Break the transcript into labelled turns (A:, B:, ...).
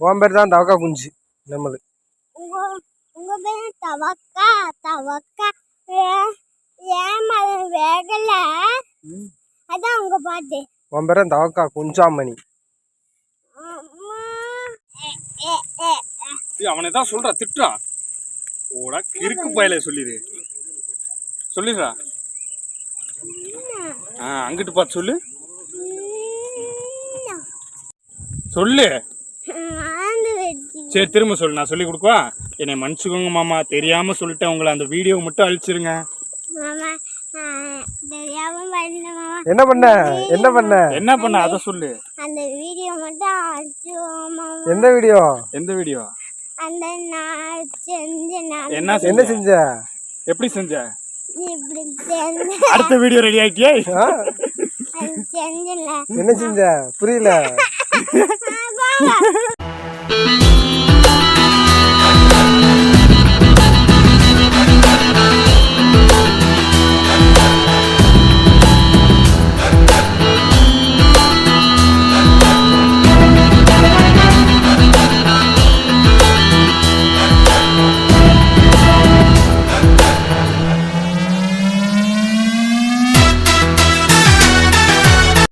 A: உன் பேர் தான் தவக்கா குஞ்சு. நம்மளு
B: உங்க பேர் தவக்கா தவக்கா ஏன் வேகல. அதான் உங்க பாட்டு.
A: உன் பேர் தான் தவக்கா குஞ்சாமணி.
C: அவனை தான் சொல்றா, திட்டுறா. ஓடா கிறுக்கு பயல சொல்லிடு, சொல்லிடுறா. அங்கிட்டு பார்த்து சொல்லு, சொல்லு. சரி திரும்ப சொல்லு, நான் சொல்லி கொடுக்குவா. என்னை மன்னிச்சுக்கோங்க மாமா, தெரியாம சொல்லிட்டேன் உங்களை. அந்த வீடியோ மட்டும் அழிச்சிருங்க.
A: என்ன பண்ண என்ன பண்ண
C: என்ன பண்ண அத சொல்லு.
B: அந்த வீடியோ மட்டும் அழிச்சிருவோம் மாமா.
A: எந்த வீடியோ?
C: எந்த வீடியோ?
B: அந்த நான் செஞ்சேன்.
C: என்ன
A: செஞ்ச?
C: எப்படி செஞ்ச?
B: இப்படி செஞ்சேன்.
C: அடுத்த வீடியோ ரெடி ஆயிட்டியா?
B: செஞ்சல.
A: என்ன செஞ்ச? புரியல.